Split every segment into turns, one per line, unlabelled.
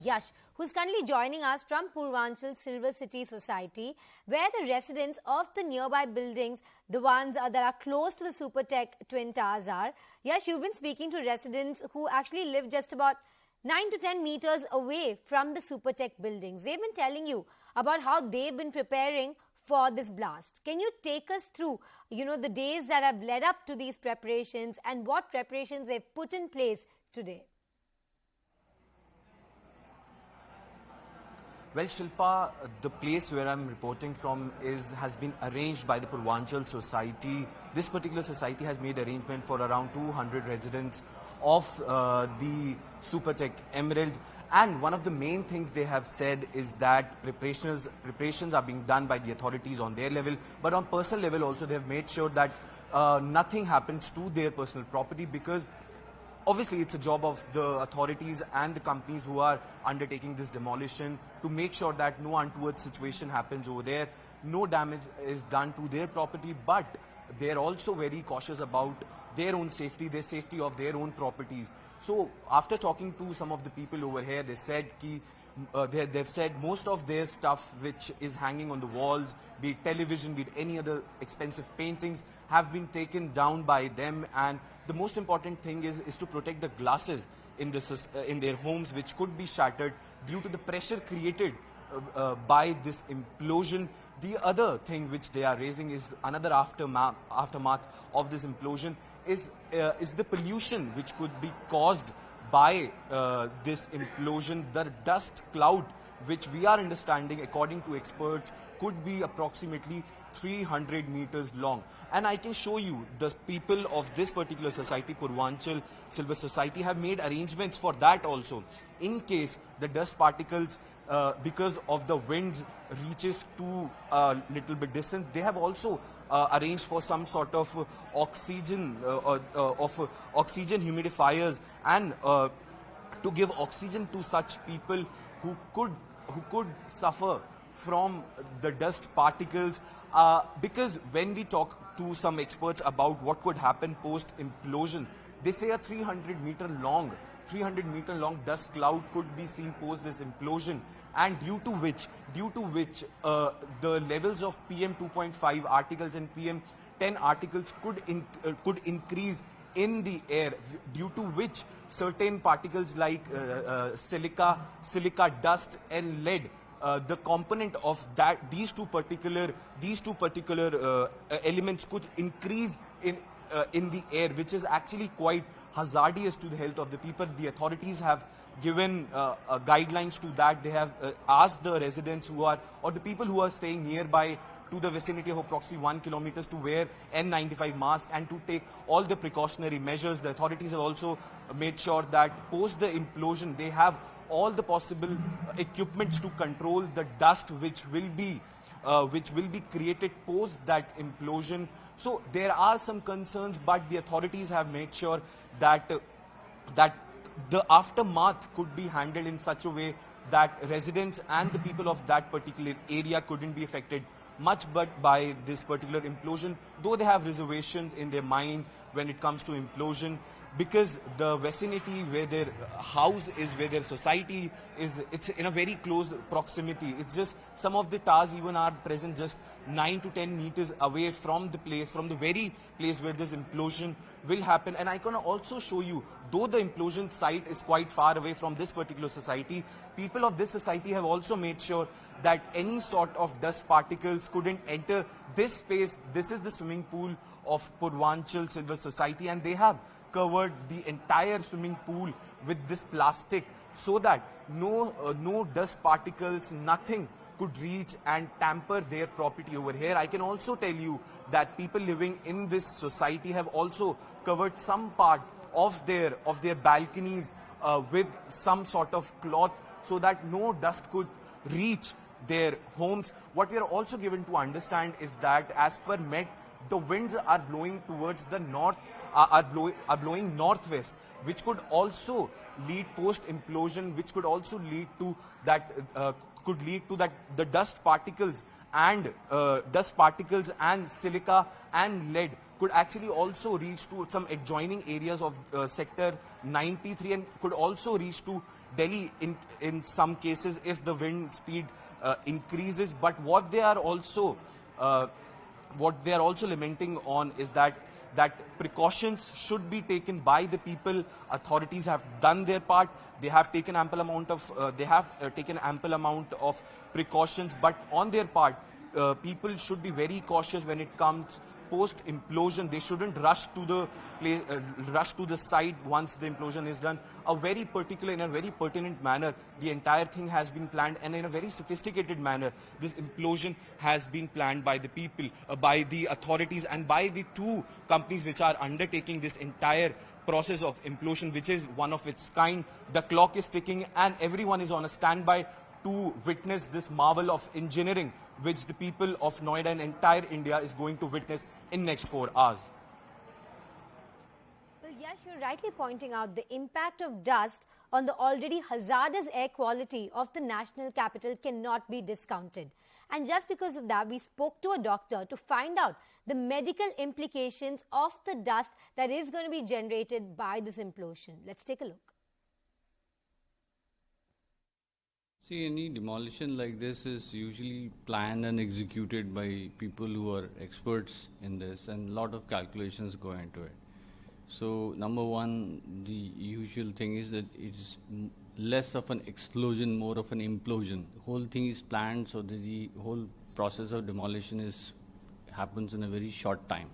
Yash, who's currently joining us from Purvanchal Silver City Society, where the residents of the nearby buildings, the ones that are close to the Supertech Twin Towers are. Yash, you've been speaking to residents who actually live just about 9 to 10 meters away from the Supertech buildings. They've been telling you about how they've been preparing for this blast. Can you take us through, the days that have led up to these preparations and what preparations they've put in place today?
Well, Shilpa, the place where I'm reporting from has been arranged by the Purvanchal Society. This particular society has made arrangement for around 200 residents of the Supertech Emerald. And one of the main things they have said is that preparations are being done by the authorities on their level. But on personal level also, they have made sure that nothing happens to their personal property, because obviously, it's a job of the authorities and the companies who are undertaking this demolition to make sure that no untoward situation happens over there, no damage is done to their property, but they're also very cautious about their own safety, the safety of their own properties. So, after talking to some of the people over here, they said they've said most of their stuff which is hanging on the walls, be it television, be it any other expensive paintings, have been taken down by them. And the most important thing is to protect the glasses in their homes, which could be shattered due to the pressure created by this implosion. The other thing which they are raising is another aftermath of this implosion is the pollution which could be caused by this implosion. The dust cloud, which we are understanding according to experts, could be approximately 300 meters long. And I can show you the people of this particular society, Purvanchal Silver Society, have made arrangements for that also. In case the dust particles, because of the winds, reaches to a little bit distance, they have also arranged for some sort of oxygen humidifiers and to give oxygen to such people who could suffer from the dust particles, because when we talk to some experts about what could happen post implosion, they say a 300 meter long dust cloud could be seen post this implosion, and due to which the levels of PM 2.5 articles and PM 10 articles could increase in the air, due to which certain particles like silica dust and lead, the component of these two particular elements could increase in the air, which is actually quite hazardous to the health of the people. The authorities have given guidelines to that. They have asked the residents or the people who are staying nearby to the vicinity of approximately 1 kilometer to wear N95 masks and to take all the precautionary measures. The authorities have also made sure that post the implosion, they have all the possible equipments to control the dust which will be created post that implosion. So there are some concerns, but the authorities have made sure that the aftermath could be handled in such a way that residents and the people of that particular area couldn't be affected much but by this particular implosion, though they have reservations in their mind when it comes to implosion, because the vicinity where their house is, where their society is, it's in a very close proximity. It's just some of the towers even are present just 9 to 10 meters away from the very place where this implosion will happen. And I can also show you, though the implosion site is quite far away from this particular society, people of this society have also made sure that any sort of dust particles couldn't enter this space. This is the swimming pool of Purvanchal Silver Society, and they have covered the entire swimming pool with this plastic so that no dust particles, nothing could reach and tamper their property over here. I can also tell you that people living in this society have also covered some part of their balconies with some sort of cloth so that no dust could reach their homes. What we are also given to understand is that as per Met, the winds are blowing towards the north, are blowing northwest, which could also lead post implosion, which could also lead to that the dust particles and silica and lead could actually also reach to some adjoining areas of sector 93 and could also reach to Delhi in some cases if the wind speed increases. But what they are also lamenting on is that precautions should be taken by the people. Authorities have done their part. They have taken ample amount of precautions. But on their part, people should be very cautious when it comes post implosion. They shouldn't rush to the site once the implosion is done. In a very pertinent manner, the entire thing has been planned, and in a very sophisticated manner, this implosion has been planned by the people, by the authorities, and by the two companies which are undertaking this entire process of implosion, which is one of its kind. The clock is ticking, and everyone is on a standby to witness this marvel of engineering, which the people of Noida and entire India is going to witness in next 4 hours.
Well, yes, you're rightly pointing out the impact of dust on the already hazardous air quality of the national capital cannot be discounted. And just because of that, we spoke to a doctor to find out the medical implications of the dust that is going to be generated by this implosion. Let's take a look.
See, any demolition like this is usually planned and executed by people who are experts in this, and a lot of calculations go into it. So, number one, the usual thing is that it's less of an explosion, more of an implosion. The whole thing is planned, so the whole process of demolition happens in a very short time.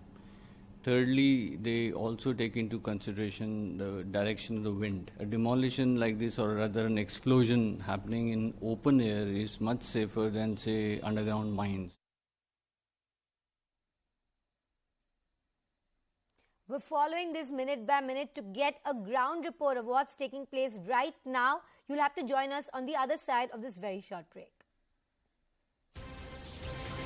Thirdly, they also take into consideration the direction of the wind. A demolition like this, or rather an explosion happening in open air, is much safer than, say, underground mines.
We're following this minute by minute. To get a ground report of what's taking place right now, you'll have to join us on the other side of this very short break.